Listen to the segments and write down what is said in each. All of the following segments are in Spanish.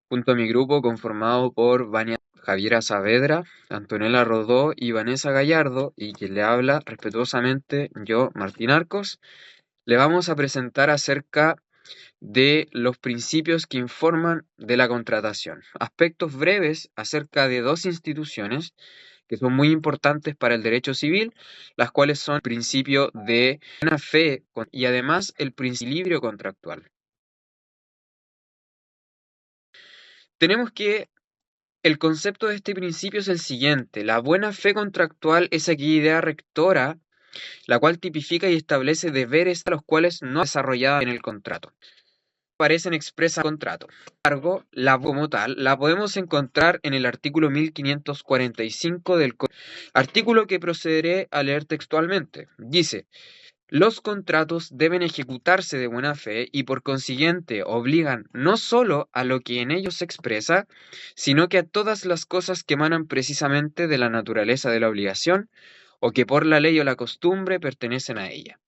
junto a mi grupo conformado por Vania Javiera Saavedra, Antonella Rodó y Vanessa Gallardo, y quien le habla respetuosamente yo, Martín Arcos, le vamos a presentar acerca de los principios que informan de la contratación. Aspectos breves acerca de dos instituciones que son muy importantes para el derecho civil, las cuales son el principio de buena fe y además el principio de equilibrio contractual. Tenemos que el concepto de este principio es el siguiente: la buena fe contractual es aquella idea rectora, la cual tipifica y establece deberes a los cuales no es desarrollada en el contrato. Aparecen expresa en el contrato. Sin embargo, la como tal la podemos encontrar en el artículo 1545 del Código, artículo que procederé a leer textualmente. Dice: los contratos deben ejecutarse de buena fe y por consiguiente obligan no solo a lo que en ellos se expresa, sino que a todas las cosas que emanan precisamente de la naturaleza de la obligación o que por la ley o la costumbre pertenecen a ella.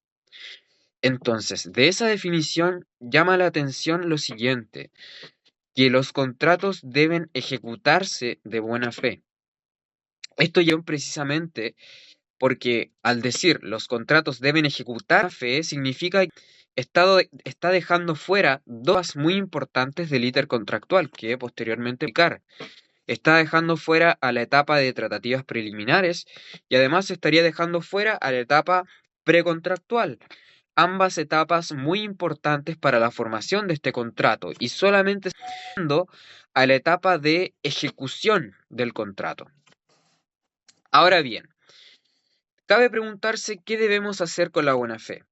Entonces, de esa definición llama la atención lo siguiente, que los contratos deben ejecutarse de buena fe. Esto ya precisamente porque al decir los contratos deben ejecutar fe, significa que está dejando fuera dos muy importantes del íter contractual que posteriormente aplicar. Está dejando fuera a la etapa de tratativas preliminares y además estaría dejando fuera a la etapa precontractual. Ambas etapas muy importantes para la formación de este contrato y solamente dando a la etapa de ejecución del contrato. Ahora bien, cabe preguntarse qué debemos hacer con la buena fe.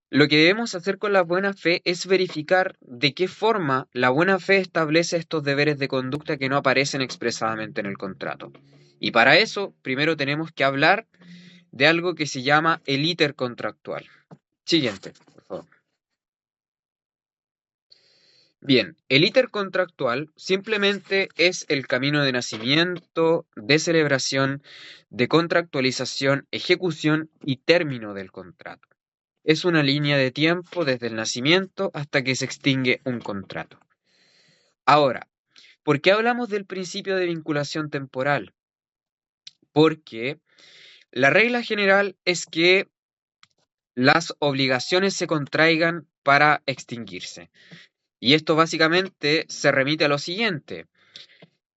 Lo que debemos hacer con la buena fe es verificar de qué forma la buena fe establece estos deberes de conducta que no aparecen expresadamente en el contrato. Y para eso, primero tenemos que hablar de algo que se llama el íter contractual. Siguiente, por favor. Bien, el íter contractual simplemente es el camino de nacimiento, de celebración, de contractualización, ejecución y término del contrato. Es una línea de tiempo desde el nacimiento hasta que se extingue un contrato. Ahora, ¿por qué hablamos del principio de vinculación temporal? Porque la regla general es que las obligaciones se contraigan para extinguirse. Y esto básicamente se remite a lo siguiente,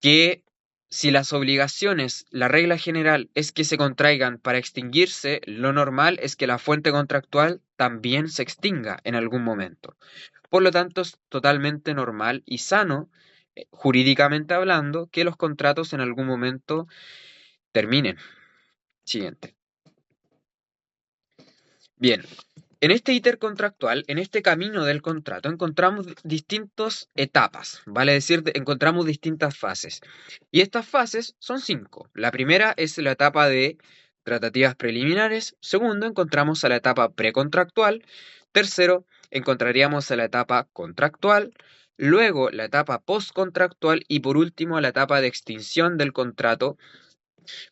que si las obligaciones, la regla general es que se contraigan para extinguirse, lo normal es que la fuente contractual también se extinga en algún momento. Por lo tanto, es totalmente normal y sano, jurídicamente hablando, que los contratos en algún momento terminen. Siguiente. Bien, en este íter contractual, en este camino del contrato, encontramos distintas etapas, vale decir, encontramos distintas fases. Y estas fases son 5. La primera es la etapa de tratativas preliminares. Segundo, encontramos a la etapa precontractual. Tercero, encontraríamos a la etapa contractual. Luego, la etapa postcontractual. Y por último, la etapa de extinción del contrato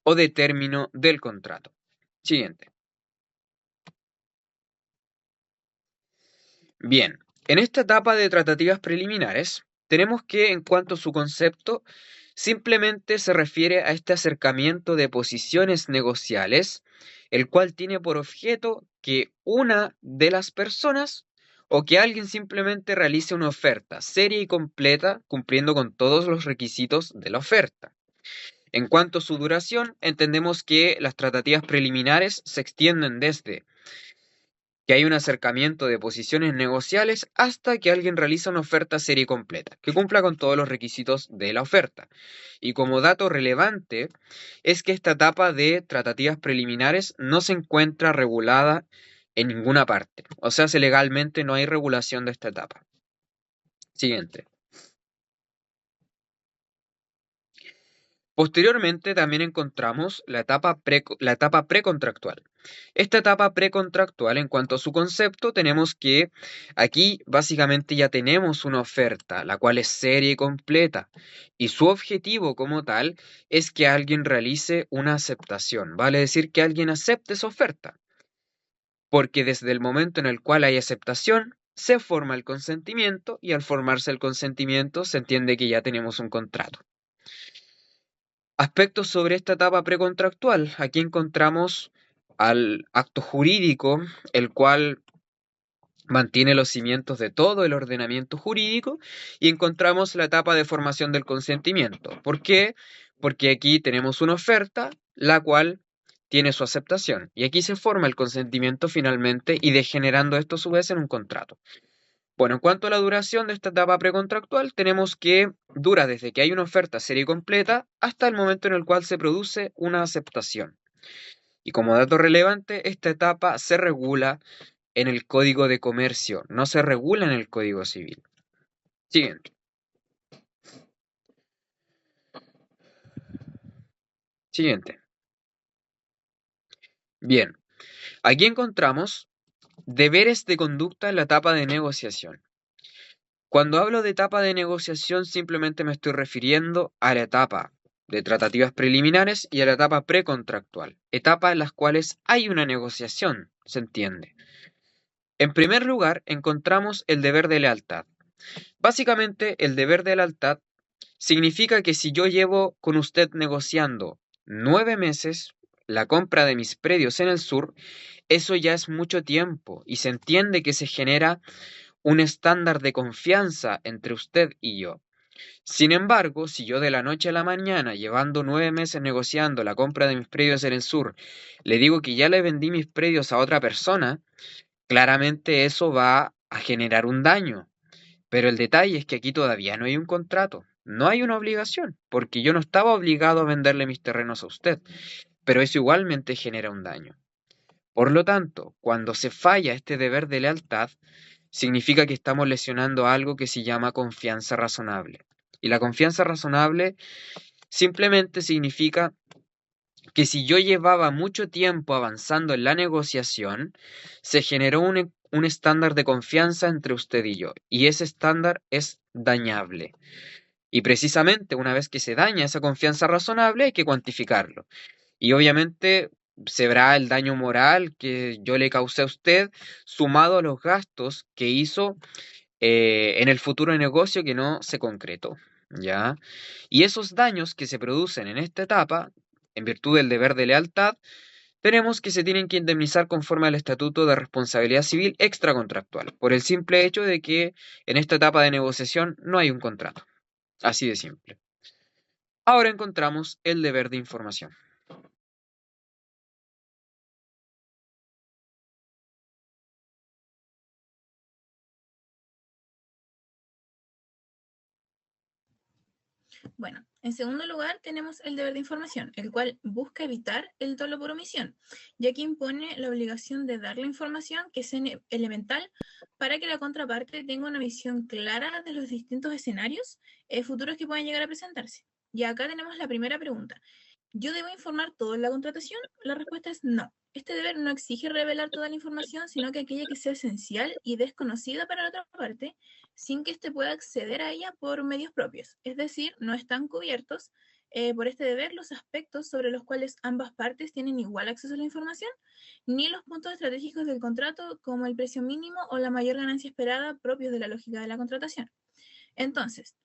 o de término del contrato. Siguiente. Bien, en esta etapa de tratativas preliminares, tenemos que, en cuanto a su concepto, simplemente se refiere a este acercamiento de posiciones negociales, el cual tiene por objeto que una de las personas o que alguien simplemente realice una oferta seria y completa, cumpliendo con todos los requisitos de la oferta. En cuanto a su duración, entendemos que las tratativas preliminares se extienden desde que hay un acercamiento de posiciones negociales hasta que alguien realiza una oferta serie completa, que cumpla con todos los requisitos de la oferta. Y como dato relevante es que esta etapa de tratativas preliminares no se encuentra regulada en ninguna parte. O sea, legalmente no hay regulación de esta etapa. Siguiente. Posteriormente también encontramos la etapa precontractual. Esta etapa precontractual, en cuanto a su concepto, tenemos que aquí básicamente ya tenemos una oferta, la cual es seria y completa, y su objetivo como tal es que alguien realice una aceptación, vale decir que alguien acepte esa oferta, porque desde el momento en el cual hay aceptación, se forma el consentimiento y al formarse el consentimiento se entiende que ya tenemos un contrato. Aspectos sobre esta etapa precontractual. Aquí encontramos al acto jurídico, el cual mantiene los cimientos de todo el ordenamiento jurídico, y encontramos la etapa de formación del consentimiento. ¿Por qué? Porque aquí tenemos una oferta, la cual tiene su aceptación, y aquí se forma el consentimiento finalmente y degenerando esto a su vez en un contrato. Bueno, en cuanto a la duración de esta etapa precontractual, tenemos que dura desde que hay una oferta seria y completa hasta el momento en el cual se produce una aceptación. Y como dato relevante, esta etapa se regula en el Código de Comercio, no se regula en el Código Civil. Siguiente. Siguiente. Bien, aquí encontramos deberes de conducta en la etapa de negociación. Cuando hablo de etapa de negociación, simplemente me estoy refiriendo a la etapa de tratativas preliminares y a la etapa precontractual, etapa en las cuales hay una negociación, se entiende. En primer lugar, encontramos el deber de lealtad. Básicamente, el deber de lealtad significa que si yo llevo con usted negociando 9 meses la compra de mis predios en el sur, eso ya es mucho tiempo y se entiende que se genera un estándar de confianza entre usted y yo. Sin embargo, si yo de la noche a la mañana, llevando 9 meses negociando la compra de mis predios en el sur, le digo que ya le vendí mis predios a otra persona, claramente eso va a generar un daño. Pero el detalle es que aquí todavía no hay un contrato, no hay una obligación, porque yo no estaba obligado a venderle mis terrenos a usted, pero eso igualmente genera un daño. Por lo tanto, cuando se falla este deber de lealtad, significa que estamos lesionando algo que se llama confianza razonable. Y la confianza razonable simplemente significa que si yo llevaba mucho tiempo avanzando en la negociación, se generó un estándar de confianza entre usted y yo, y ese estándar es dañable. Y precisamente una vez que se daña esa confianza razonable, hay que cuantificarlo. Y obviamente se verá el daño moral que yo le causé a usted, sumado a los gastos que hizo en el futuro negocio que no se concretó, ¿ya? Y esos daños que se producen en esta etapa, en virtud del deber de lealtad, tenemos que se tienen que indemnizar conforme al Estatuto de Responsabilidad Civil Extracontractual, por el simple hecho de que en esta etapa de negociación no hay un contrato. Así de simple. Ahora encontramos el deber de información. Bueno, en segundo lugar tenemos el deber de información, el cual busca evitar el dolo por omisión, ya que impone la obligación de dar la información que es elemental para que la contraparte tenga una visión clara de los distintos escenarios futuros que puedan llegar a presentarse. Y acá tenemos la primera pregunta. ¿Yo debo informar todo en la contratación? La respuesta es no. Este deber no exige revelar toda la información, sino que aquella que sea esencial y desconocida para la otra parte, sin que éste pueda acceder a ella por medios propios. Es decir, no están cubiertos por este deber los aspectos sobre los cuales ambas partes tienen igual acceso a la información, ni los puntos estratégicos del contrato como el precio mínimo o la mayor ganancia esperada propios de la lógica de la contratación. Entonces,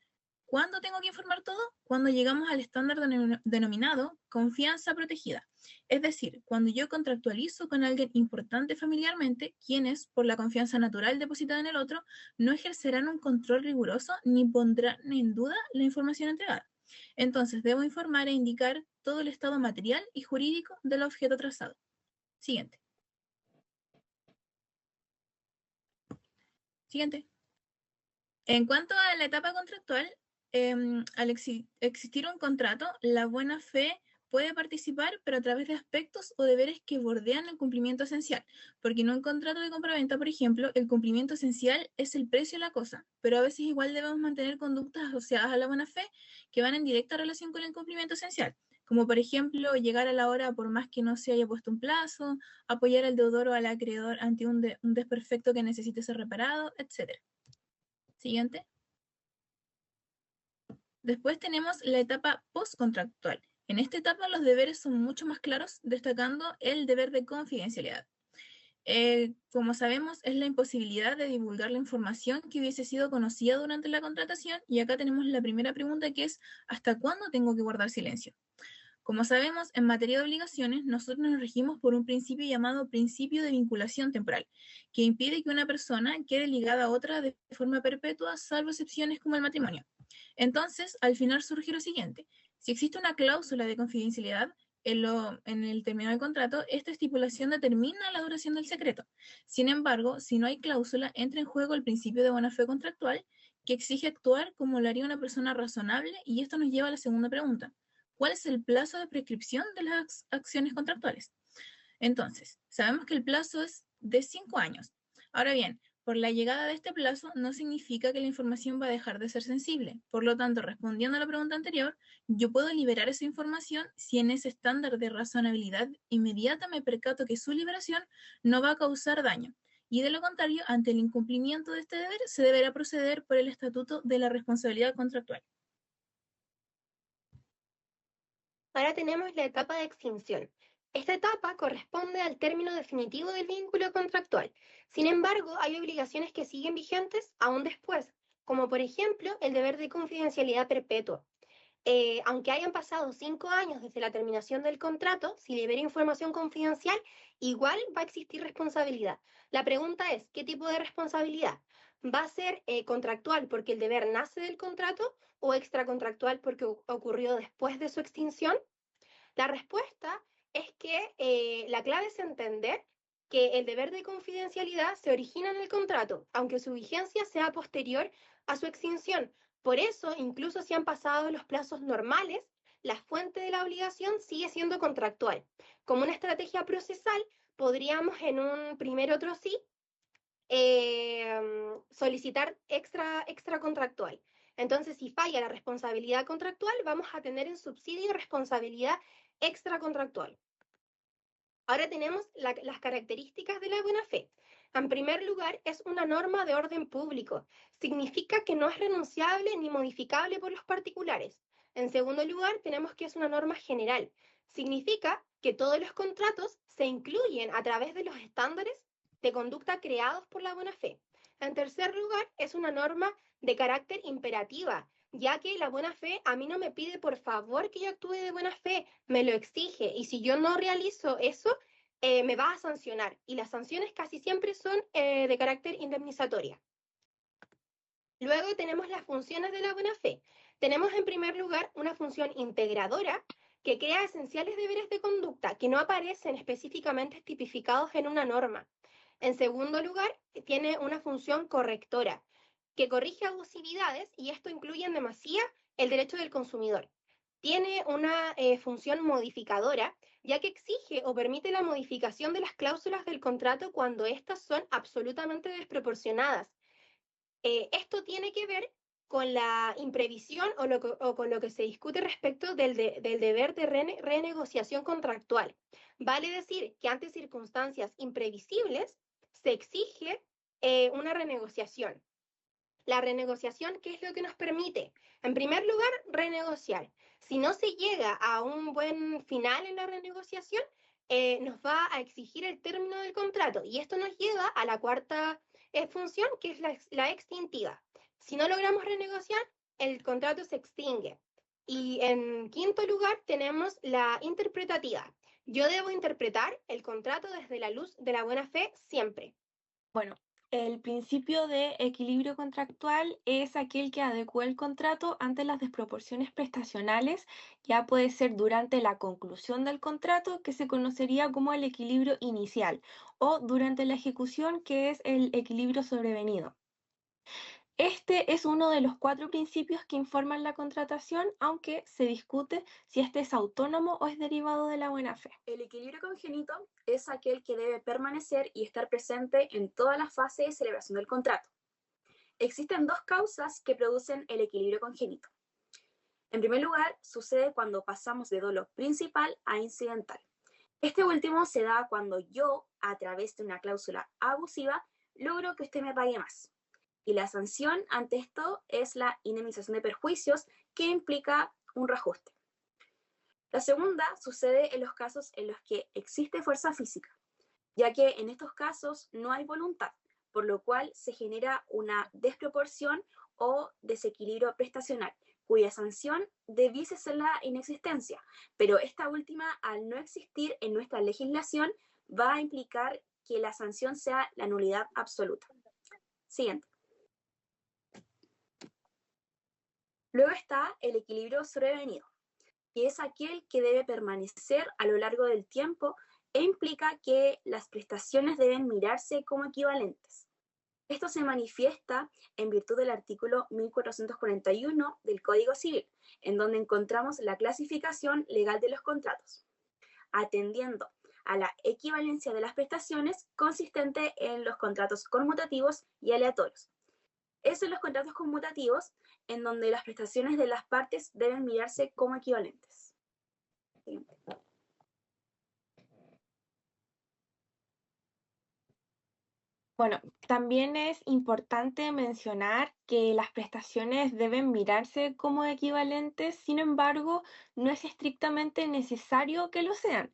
¿cuándo tengo que informar todo? Cuando llegamos al estándar denominado confianza protegida. Es decir, cuando yo contractualizo con alguien importante familiarmente, quienes, por la confianza natural depositada en el otro, no ejercerán un control riguroso ni pondrán en duda la información entregada. Entonces, debo informar e indicar todo el estado material y jurídico del objeto trazado. Siguiente. Siguiente. En cuanto a la etapa contractual, al existir un contrato, la buena fe puede participar, pero a través de aspectos o deberes que bordean el cumplimiento esencial. Porque en un contrato de compraventa, por ejemplo, el cumplimiento esencial es el precio de la cosa, pero a veces igual debemos mantener conductas asociadas a la buena fe que van en directa relación con el cumplimiento esencial. Como por ejemplo, llegar a la hora por más que no se haya puesto un plazo, apoyar al deudor o al acreedor ante un desperfecto que necesite ser reparado, etc. Siguiente. Después tenemos la etapa postcontractual. En esta etapa los deberes son mucho más claros, destacando el deber de confidencialidad. Como sabemos, es la imposibilidad de divulgar la información que hubiese sido conocida durante la contratación, y acá tenemos la primera pregunta, que es ¿hasta cuándo tengo que guardar silencio? Como sabemos, en materia de obligaciones, nosotros nos regimos por un principio llamado principio de vinculación temporal, que impide que una persona quede ligada a otra de forma perpetua, salvo excepciones como el matrimonio. Entonces, al final surge lo siguiente: si existe una cláusula de confidencialidad en el término del contrato, esta estipulación determina la duración del secreto. Sin embargo, si no hay cláusula, entra en juego el principio de buena fe contractual, que exige actuar como lo haría una persona razonable, y esto nos lleva a la segunda pregunta: ¿cuál es el plazo de prescripción de las acciones contractuales? Entonces, sabemos que el plazo es de 5 años. Ahora bien, por la llegada de este plazo no significa que la información va a dejar de ser sensible. Por lo tanto, respondiendo a la pregunta anterior, yo puedo liberar esa información si en ese estándar de razonabilidad inmediata me percato que su liberación no va a causar daño. Y de lo contrario, ante el incumplimiento de este deber, se deberá proceder por el Estatuto de la Responsabilidad Contractual. Ahora tenemos la etapa de extinción. Esta etapa corresponde al término definitivo del vínculo contractual. Sin embargo, hay obligaciones que siguen vigentes aún después, como por ejemplo el deber de confidencialidad perpetua. Aunque hayan pasado 5 años desde la terminación del contrato, si libera información confidencial, igual va a existir responsabilidad. La pregunta es, ¿qué tipo de responsabilidad? ¿Va a ser contractual porque el deber nace del contrato o extracontractual porque ocurrió después de su extinción? La respuesta es que la clave es entender que el deber de confidencialidad se origina en el contrato, aunque su vigencia sea posterior a su extinción. Por eso, incluso si han pasado los plazos normales, la fuente de la obligación sigue siendo contractual. Como una estrategia procesal, podríamos en un primer otro sí solicitar extra contractual. Entonces, si falla la responsabilidad contractual, vamos a tener en subsidio responsabilidad extracontractual. Ahora tenemos las características de la buena fe. En primer lugar, es una norma de orden público. Significa que no es renunciable ni modificable por los particulares. En segundo lugar, tenemos que es una norma general. Significa que todos los contratos se incluyen a través de los estándares de conducta creados por la buena fe. En tercer lugar, es una norma de carácter imperativa, ya que la buena fe a mí no me pide por favor que yo actúe de buena fe, me lo exige, y si yo no realizo eso, me va a sancionar, y las sanciones casi siempre son de carácter indemnizatoria. Luego tenemos las funciones de la buena fe. Tenemos en primer lugar una función integradora que crea esenciales deberes de conducta que no aparecen específicamente tipificados en una norma. En segundo lugar, tiene una función correctora que corrige abusividades, y esto incluye en demasía el derecho del consumidor. Tiene una función modificadora, ya que exige o permite la modificación de las cláusulas del contrato cuando éstas son absolutamente desproporcionadas. Esto tiene que ver con la imprevisión o con lo que se discute respecto del deber de renegociación contractual. Vale decir que ante circunstancias imprevisibles se exige una renegociación. La renegociación, ¿qué es lo que nos permite? En primer lugar, renegociar. Si no se llega a un buen final en la renegociación, nos va a exigir el término del contrato. Y esto nos lleva a la cuarta función, que es la extintiva. Si no logramos renegociar, el contrato se extingue. Y en quinto lugar, tenemos la interpretativa. Yo debo interpretar el contrato desde la luz de la buena fe siempre. Bueno, el principio de equilibrio contractual es aquel que adecua el contrato ante las desproporciones prestacionales. Ya puede ser durante la conclusión del contrato, que se conocería como el equilibrio inicial, o durante la ejecución, que es el equilibrio sobrevenido. Este es uno de los 4 principios que informan la contratación, aunque se discute si este es autónomo o es derivado de la buena fe. El equilibrio congénito es aquel que debe permanecer y estar presente en toda la fase de celebración del contrato. Existen 2 causas que producen el equilibrio congénito. En primer lugar, sucede cuando pasamos de dolo principal a incidental. Este último se da cuando yo, a través de una cláusula abusiva, logro que usted me pague más. Y la sanción ante esto es la indemnización de perjuicios, que implica un reajuste. La segunda sucede en los casos en los que existe fuerza física, ya que en estos casos no hay voluntad, por lo cual se genera una desproporción o desequilibrio prestacional, cuya sanción debiese ser la inexistencia, pero esta última, al no existir en nuestra legislación, va a implicar que la sanción sea la nulidad absoluta. Siguiente. Luego está el equilibrio sobrevenido, que es aquel que debe permanecer a lo largo del tiempo e implica que las prestaciones deben mirarse como equivalentes. Esto se manifiesta en virtud del artículo 1441 del Código Civil, en donde encontramos la clasificación legal de los contratos, atendiendo a la equivalencia de las prestaciones consistente en los contratos conmutativos y aleatorios. Es en los contratos conmutativos en donde las prestaciones de las partes deben mirarse como equivalentes. Siguiente. Bueno, también es importante mencionar que las prestaciones deben mirarse como equivalentes, sin embargo, no es estrictamente necesario que lo sean.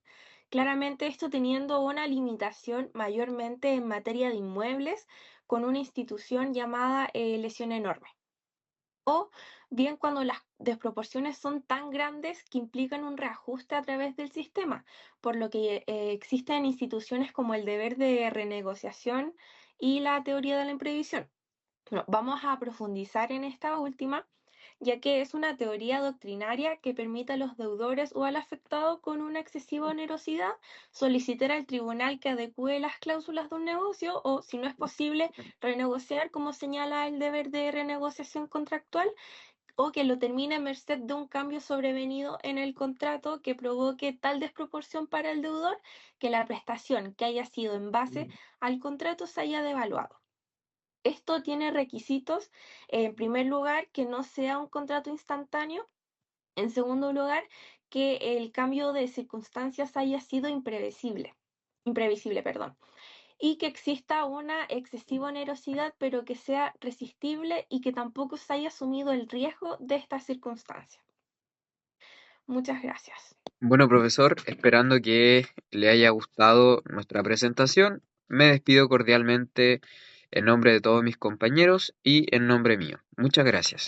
Claramente esto teniendo una limitación mayormente en materia de inmuebles con una institución llamada lesión enorme. O bien cuando las desproporciones son tan grandes que implican un reajuste a través del sistema, por lo que existen instituciones como el deber de renegociación y la teoría de la imprevisión. Bueno, vamos a profundizar en esta última, ya que es una teoría doctrinaria que permite a los deudores o al afectado con una excesiva onerosidad solicitar al tribunal que adecue las cláusulas de un negocio o, si no es posible, renegociar, como señala el deber de renegociación contractual, o que lo termine a merced de un cambio sobrevenido en el contrato que provoque tal desproporción para el deudor que la prestación que haya sido en base al contrato se haya devaluado. Esto tiene requisitos, en primer lugar, que no sea un contrato instantáneo. En segundo lugar, que el cambio de circunstancias haya sido imprevisible, perdón, y que exista una excesiva onerosidad, pero que sea resistible y que tampoco se haya asumido el riesgo de esta circunstancia. Muchas gracias. Bueno, profesor, esperando que le haya gustado nuestra presentación, me despido cordialmente en nombre de todos mis compañeros y en nombre mío. Muchas gracias.